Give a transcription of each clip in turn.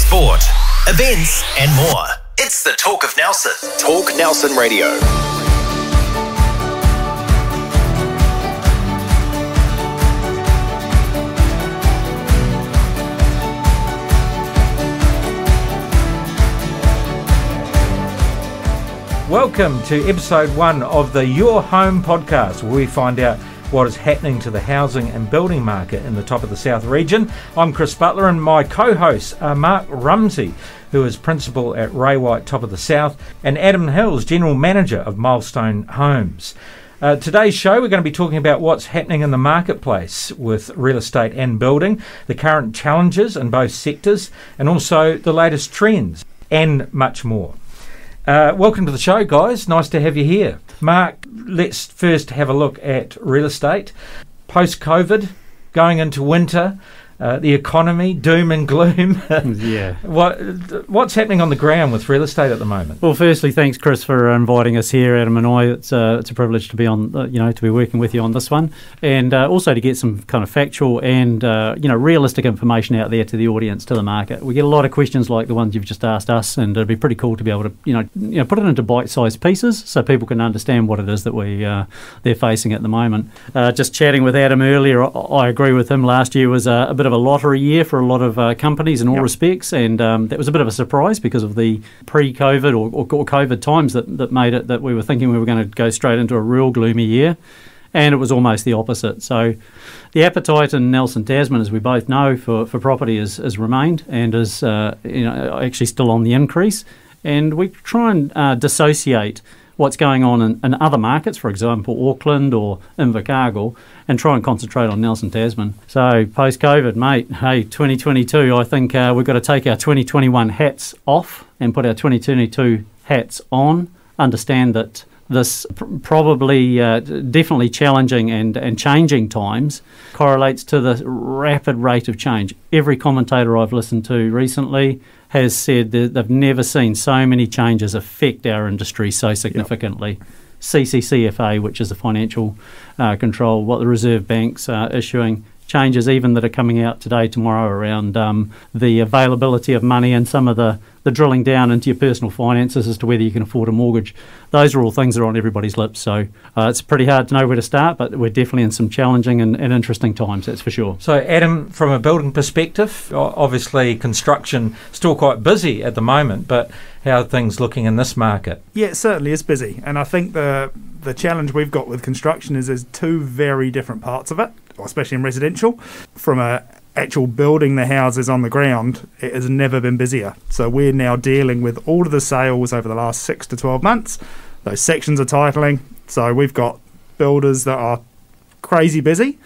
sport, events and more. It's the Talk of Nelson. Talk Nelson Radio. Welcome to episode 1 of the Your Home podcast, where we find out what is happening to the housing and building market in the top of the South region. I'm Chris Butler, and my co-hosts are Mark Rumsey, who is principal at Ray White Top of the South, and Adam Hills, general manager of Milestone Homes. Today's show, we're going to be talking about what's happening in the marketplace with real estate and building, the current challenges in both sectors, and also the latest trends, and much more. Welcome to the show, guys. Nice to have you here. Mark, let's first have a look at real estate. Post-COVID, going into winter, the economy, doom and gloom. Yeah. What's happening on the ground with real estate at the moment? Well, firstly, thanks, Chris, for inviting us here, Adam and I. It's a privilege to be on, to be working with you on this one, and also to get some kind of factual and realistic information out there to the audience, to the market. We get a lot of questions like the ones you've just asked us, and it'd be pretty cool to be able to put it into bite-sized pieces so people can understand what it is that they're facing at the moment. Just chatting with Adam earlier, I agree with him. Last year was a bit of a lottery year for a lot of companies in all respects, and that was a bit of a surprise because of the pre-COVID or COVID times that made it that we were thinking we were going to go straight into a real gloomy year, and it was almost the opposite. So the appetite in Nelson, Tasman, as we both know, for property has remained and is actually still on the increase, and we try and dissociate what's going on in other markets, for example, Auckland or Invercargill, and try and concentrate on Nelson, Tasman. So post-COVID, mate, hey, 2022, I think we've got to take our 2021 hats off and put our 2022 hats on, understand that this probably definitely challenging and changing times correlates to the rapid rate of change. Every commentator I've listened to recently has said that they've never seen so many changes affect our industry so significantly. Yep. CCCFA, which is the financial control, what the Reserve Bank's issuing, changes even that are coming out today, tomorrow, around the availability of money and some of the drilling down into your personal finances as to whether you can afford a mortgage. Those are all things that are on everybody's lips. So it's pretty hard to know where to start, but we're definitely in some challenging and interesting times, that's for sure. So Adam, from a building perspective, obviously construction still quite busy at the moment, but how are things looking in this market? Yeah, it certainly is busy, and I think the challenge we've got with construction is there's two very different parts of it, especially in residential. From a actual building the houses on the ground, it has never been busier. So we're now dealing with all of the sales over the last 6 to 12 months. Those sections are titling, so we've got builders that are crazy busy,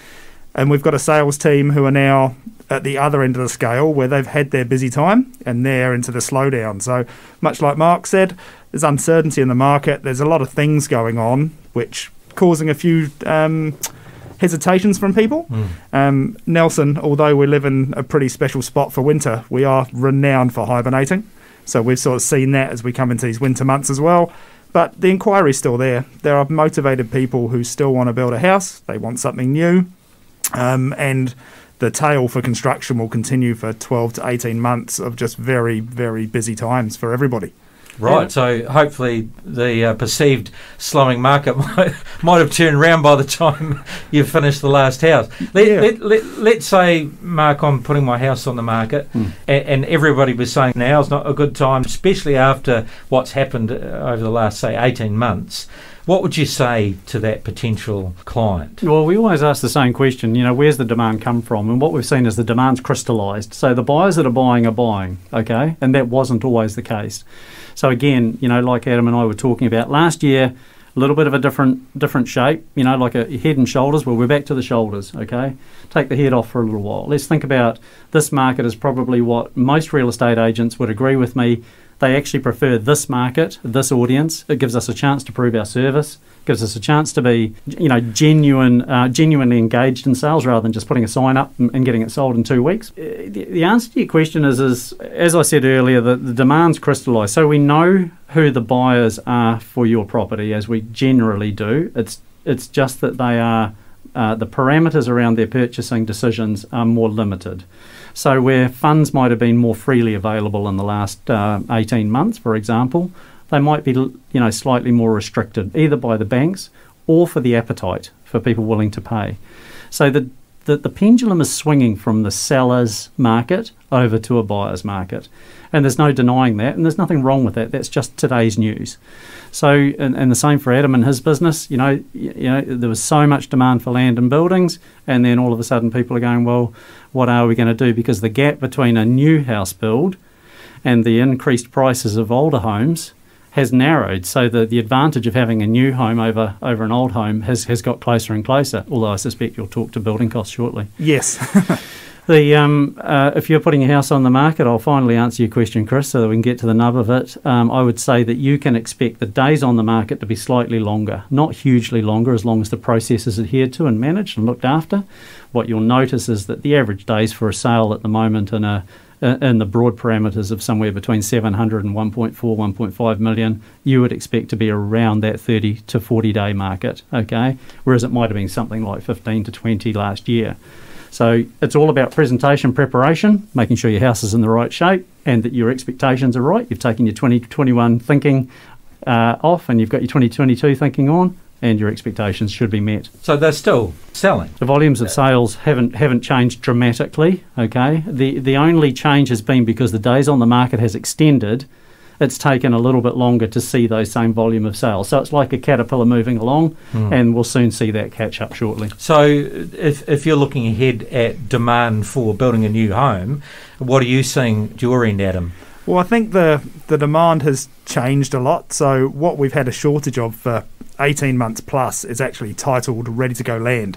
and we've got a sales team who are now at the other end of the scale where they've had their busy time and they're into the slowdown. So much like Mark said, there's uncertainty in the market. There's a lot of things going on which causing a few hesitations from people. Nelson, although we live in a pretty special spot for winter, we are renowned for hibernating. So we've sort of seen that as we come into these winter months as well. But the inquiry's still there. There are motivated people who still want to build a house. They want something new. And the tail for construction will continue for 12 to 18 months of just very, very busy times for everybody. Right, yeah. So hopefully the perceived slowing market might have turned around by the time you've finished the last house. Let's say, Mark, I'm putting my house on the market, and everybody was saying now's not a good time, especially after what's happened over the last, say, 18 months. What would you say to that potential client? Well, we always ask the same question, where's the demand come from? And what we've seen is the demand's crystallised. So the buyers that are buying, okay? And that wasn't always the case. So again, like Adam and I were talking about last year, a little bit of a different shape, like a head and shoulders. Well, we're back to the shoulders, okay? Take the head off for a little while. Let's think about this market is probably what most real estate agents would agree with me. They actually prefer this market, this audience. It gives us a chance to prove our service, gives us a chance to be, genuinely engaged in sales rather than just putting a sign up and getting it sold in 2 weeks. The answer to your question is as I said earlier, the demand's crystallised. So we know who the buyers are for your property, as we generally do. It's just that they are the parameters around their purchasing decisions are more limited. So where funds might have been more freely available in the last 18 months, for example, they might be, slightly more restricted, either by the banks or for the appetite for people willing to pay. So the pendulum is swinging from the seller's market over to a buyer's market. And there's no denying that, and there's nothing wrong with that. That's just today's news. So, and the same for Adam and his business. There was so much demand for land and buildings, and then all of a sudden people are going, well, what are we going to do? Because the gap between a new house build and the increased prices of older homes has narrowed. So the advantage of having a new home over an old home has got closer and closer, although I suspect you'll talk to building costs shortly. Yes. If you're putting a house on the market, I'll finally answer your question, Chris, so that we can get to the nub of it. I would say that you can expect the days on the market to be slightly longer, not hugely longer, as long as the process is adhered to and managed and looked after. What you'll notice is that the average days for a sale at the moment in the broad parameters of somewhere between 700 and 1.4, 1.5 million, you would expect to be around that 30 to 40 day market, okay? Whereas it might have been something like 15 to 20 last year. So it's all about presentation, preparation, making sure your house is in the right shape and that your expectations are right. You've taken your 2021 thinking off and you've got your 2022 thinking on, and your expectations should be met. So they're still selling? The volumes of sales haven't changed dramatically, okay? The only change has been because the days on the market has extended. It's taken a little bit longer to see those same volume of sales. So it's like a caterpillar moving along, and we'll soon see that catch up shortly. So if you're looking ahead at demand for building a new home, what are you seeing at your end, Adam? Well, I think the demand has changed a lot. So what we've had a shortage of for 18 months plus is actually titled ready-to-go land.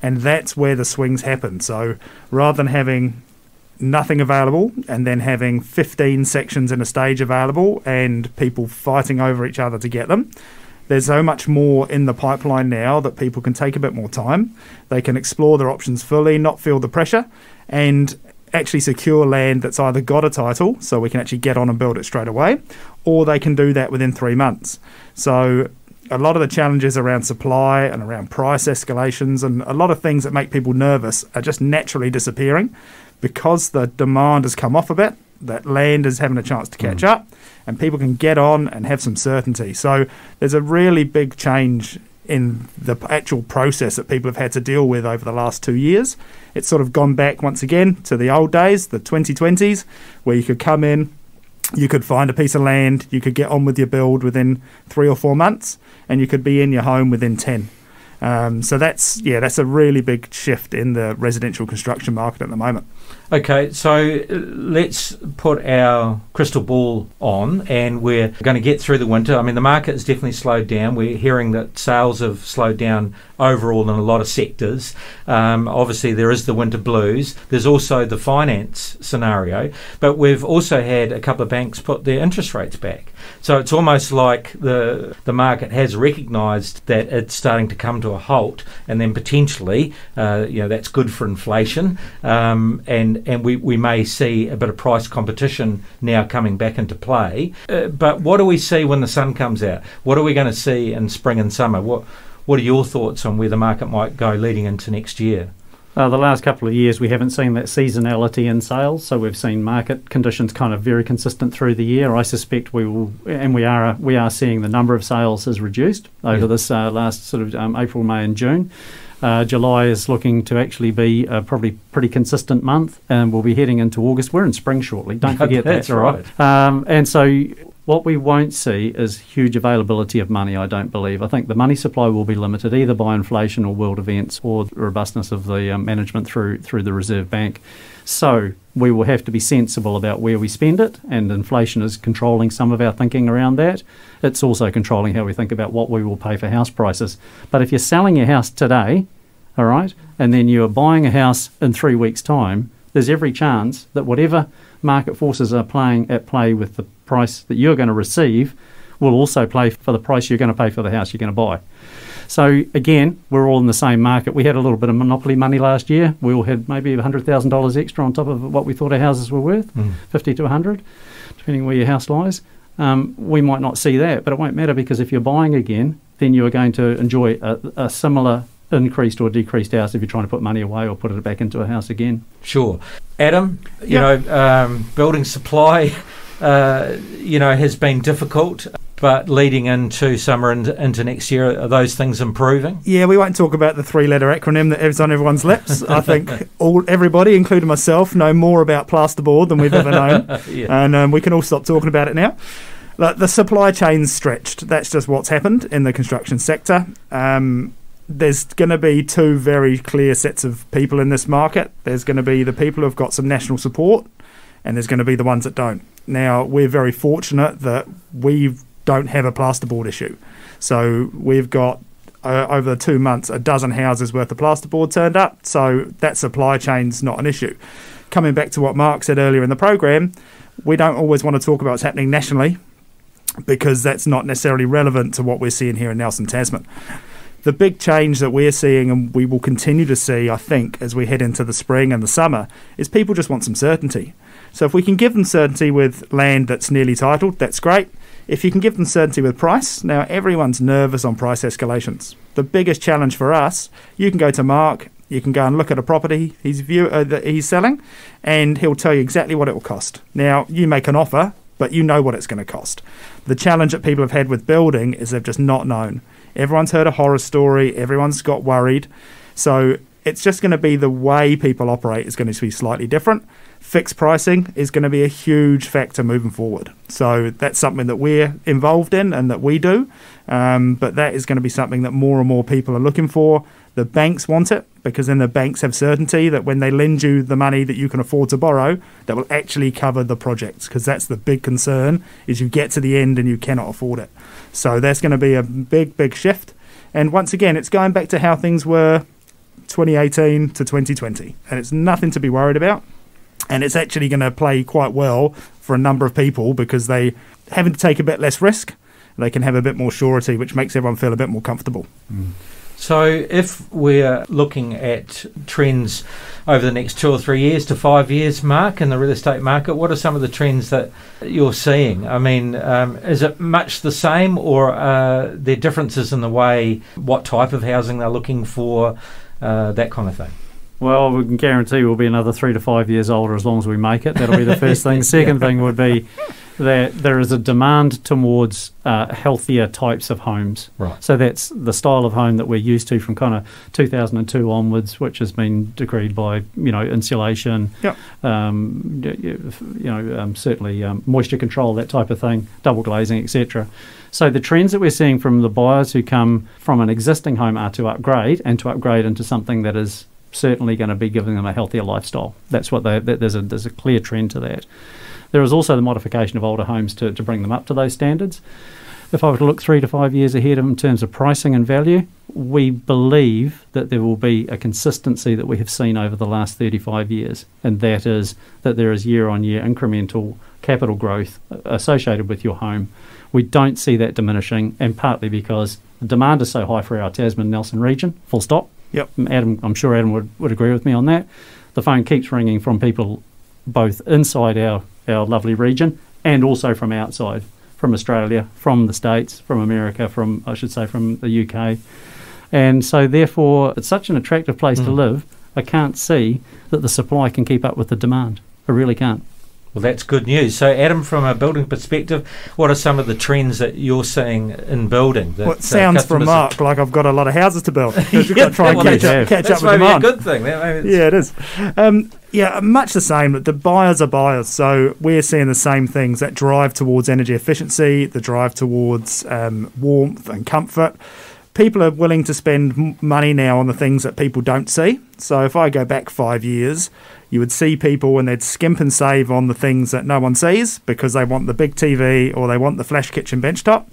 And that's where the swings happen. So rather than having nothing available and then having 15 sections in a stage available and people fighting over each other to get them, there's so much more in the pipeline now that people can take a bit more time. They can explore their options fully, not feel the pressure, and actually secure land that's either got a title, so we can actually get on and build it straight away, or they can do that within 3 months. So a lot of the challenges around supply and around price escalations and a lot of things that make people nervous are just naturally disappearing because the demand has come off a bit. That land is having a chance to catch up and people can get on and have some certainty. So there's a really big change in the actual process that people have had to deal with over the last 2 years. It's sort of gone back once again to the old days, the 2020s, where you could come in, you could find a piece of land, you could get on with your build within 3 or 4 months, and you could be in your home within 10. So that's a really big shift in the residential construction market at the moment. Okay, so let's put our crystal ball on, and we're going to get through the winter. I mean, the market has definitely slowed down. We're hearing that sales have slowed down overall in a lot of sectors. Obviously, there is the winter blues. There's also the finance scenario, but we've also had a couple of banks put their interest rates back. So it's almost like the market has recognised that it's starting to come to a halt, and then potentially, that's good for inflation, and we may see a bit of price competition now coming back into play. But what do we see when the sun comes out? What are we going to see in spring and summer? What are your thoughts on where the market might go leading into next year? The last couple of years we haven't seen that seasonality in sales, so we've seen market conditions kind of very consistent through the year. I suspect we will, and we are seeing the number of sales has reduced over this last sort of April, May and June. July is looking to actually be a probably pretty consistent month, and we'll be heading into August. We're in spring shortly, don't forget that. That's right. And so what we won't see is huge availability of money, I don't believe. I think the money supply will be limited either by inflation or world events or the robustness of the management through the Reserve Bank. So we will have to be sensible about where we spend it, and inflation is controlling some of our thinking around that. It's also controlling how we think about what we will pay for house prices. But if you're selling your house today, all right, and then you're buying a house in 3 weeks' time, there's every chance that whatever market forces are at play with the price that you're going to receive will also play for the price you're going to pay for the house you're going to buy. So again, we're all in the same market. We had a little bit of monopoly money last year. We all had maybe $100,000 extra on top of what we thought our houses were worth, 50 to 100, depending where your house lies. We might not see that, but it won't matter, because if you're buying again, then you are going to enjoy a similar increased or decreased house if you're trying to put money away or put it back into a house again. Sure. Adam, you know, building supply, has been difficult, but leading into summer and into next year, are those things improving? Yeah, we won't talk about the three-letter acronym that is on everyone's lips. I think everybody, including myself, know more about plasterboard than we've ever known. And we can all stop talking about it now. Like, the supply chain's stretched. That's just what's happened in the construction sector. There's going to be two very clear sets of people in this market. There's going to be the people who've got some national support, and there's going to be the ones that don't. Now, we're very fortunate that we don't have a plasterboard issue. So we've got, over the 2 months, a dozen houses worth of plasterboard turned up. So that supply chain's not an issue. Coming back to what Mark said earlier in the program, we don't always want to talk about what's happening nationally, because that's not necessarily relevant to what we're seeing here in Nelson, Tasman. The big change that we're seeing, and we will continue to see, I think, as we head into the spring and the summer, is people just want some certainty. So if we can give them certainty with land that's nearly titled, that's great. If you can give them certainty with price, now everyone's nervous on price escalations. The biggest challenge for us, you can go to Mark, you can go and look at a property that he's selling, and he'll tell you exactly what it will cost. Now, you make an offer, but you know what it's going to cost. The challenge that people have had with building is they've just not known. Everyone's heard a horror story, everyone's got worried. So it's just going to be the way people operate is going to be slightly different. Fixed pricing is going to be a huge factor moving forward. So that's something that we're involved in and that we do. But that is going to be something that more and more people are looking for. The banks want it, because then the banks have certainty that when they lend you the money that you can afford to borrow, that will actually cover the projects, because that's the big concern, is you get to the end and you cannot afford it. So that's going to be a big, big shift. And once again, it's going back to how things were 2018 to 2020. And it's nothing to be worried about. And it's actually going to play quite well for a number of people, because they having to take a bit less risk, they can have a bit more surety, which makes everyone feel a bit more comfortable. So if we're looking at trends over the next 2 or 3 years to 5 years, Mark, in the real estate market, what are some of the trends that you're seeing? I mean, is it much the same, or are there differences in the way, what type of housing they're looking for, that kind of thing? Well, we can guarantee we'll be another 3 to 5 years older as long as we make it. That'll be the first thing. Second thing would be that there is a demand towards healthier types of homes. Right. So that's the style of home that we're used to from kind of 2002 onwards, which has been decreed by, insulation, certainly moisture control, that type of thing, double glazing, etc. So the trends that we're seeing from the buyers who come from an existing home are to upgrade into something that is certainly going to be giving them a healthier lifestyle. That's what there's a clear trend to that. There is also the modification of older homes to bring them up to those standards. If I were to look 3 to 5 years ahead in terms of pricing and value, we believe that there will be a consistency that we have seen over the last 35 years, and that is that there is year-on-year incremental capital growth associated with your home. We don't see that diminishing, and partly because the demand is so high for our Tasman Nelson region, full stop. Yep. Adam, I'm sure Adam would agree with me on that. The phone keeps ringing from people both inside our lovely region and also from outside, from Australia, from the States, from America, from the UK. And so therefore it's such an attractive place to live, I can't see that the supply can keep up with the demand. I really can't. Well, that's good news. So, Adam, from a building perspective, what are some of the trends that you're seeing in building? That, it sounds from Mark like I've got a lot of houses to build. We've got to try and catch up with demand. That's maybe a good thing. Yeah, it is. Much the same. The buyers are buyers. So we're seeing the same things, that drive towards energy efficiency, the drive towards warmth and comfort. People are willing to spend money now on the things that people don't see. So if I go back 5 years, you would see people and they'd skimp and save on the things that no one sees because they want the big TV or they want the flash kitchen benchtop.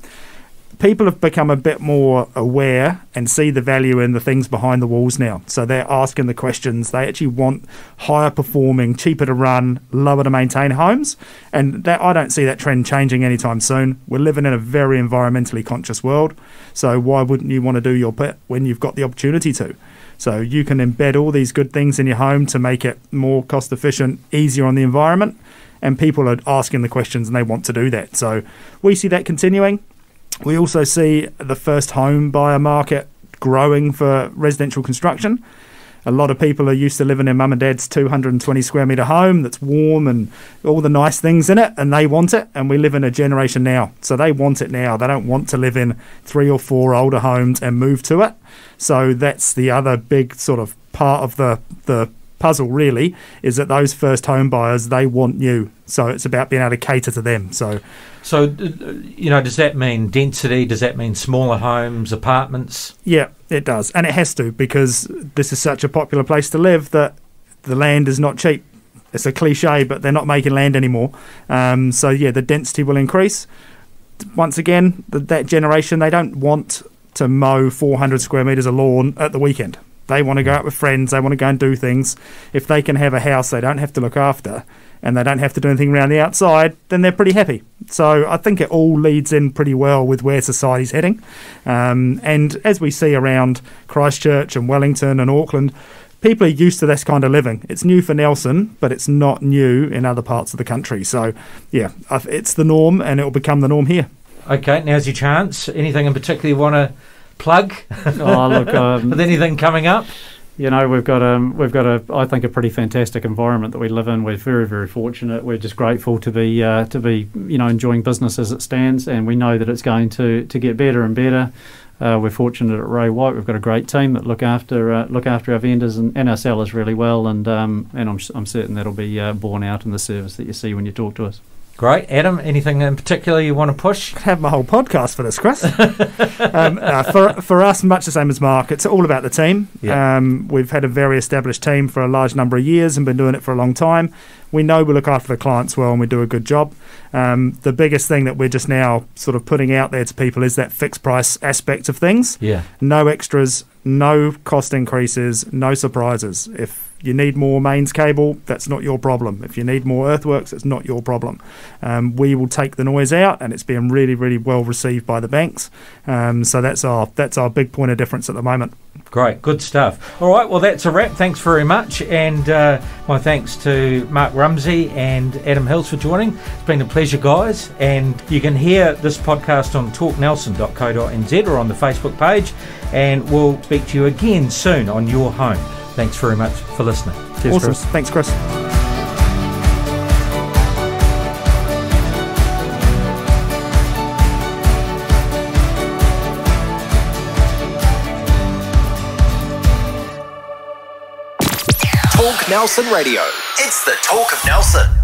People have become a bit more aware and see the value in the things behind the walls now. So they're asking the questions. They actually want higher performing, cheaper to run, lower to maintain homes. And that, I don't see that trend changing anytime soon. We're living in a very environmentally conscious world. So why wouldn't you want to do your bit when you've got the opportunity to? So you can embed all these good things in your home to make it more cost efficient, easier on the environment. And people are asking the questions and they want to do that. So we see that continuing. We also see the first home buyer market growing for residential construction. A lot of people are used to living in mum and dad's 220 square metre home that's warm and all the nice things in it, and they want it. And we live in a generation now, so they want it now. They don't want to live in 3 or 4 older homes and move to it. So that's the other big sort of part of the puzzle, really, is that those first home buyers, they want new. So it's about being able to cater to them. So does that mean density? Does that mean smaller homes, apartments? Yeah, it does. And it has to, because this is such a popular place to live that the land is not cheap. It's a cliche, but they're not making land anymore. The density will increase. Once again, that generation, they don't want to mow 400 square metres of lawn at the weekend. They want to go out with friends. They want to go and do things. If they can have a house they don't have to look after, and they don't have to do anything around the outside, then they're pretty happy. So I think it all leads in pretty well with where society's heading. And as we see around Christchurch and Wellington and Auckland, people are used to this kind of living. It's new for Nelson, but it's not new in other parts of the country. So, yeah, it's the norm, and it will become the norm here. Okay, now's your chance. Anything in particular you want to plug? With anything coming up? You know, we've got I think a pretty fantastic environment that we live in. We're very, very fortunate. We're just grateful to be enjoying business as it stands, and we know that it's going to get better and better. We're fortunate at Ray White. We've got a great team that look after our vendors and our sellers really well, and I'm certain that'll be borne out in the service that you see when you talk to us. Great. Adam, anything in particular you want to push? I could have my whole podcast for this, Chris. For us, much the same as Mark, it's all about the team. Yeah. We've had a very established team for a large number of years and been doing it for a long time. We know we look after the clients well and we do a good job. The biggest thing that we're just now sort of putting out there to people is that fixed price aspect of things. Yeah. No extras, no cost increases, no surprises. If you need more mains cable, that's not your problem. If you need more earthworks, it's not your problem. We will take the noise out, and it's being really, really well received by the banks. So that's our big point of difference at the moment. Great, good stuff. All right, well, that's a wrap. Thanks very much. And my thanks to Mark Rumsey and Adam Hills for joining. It's been a pleasure, guys. And you can hear this podcast on talknelson.co.nz or on the Facebook page. And we'll speak to you again soon on Your Home. Thanks very much for listening. Cheers, awesome. Chris. Thanks, Chris. Talk Nelson Radio. It's the Talk of Nelson.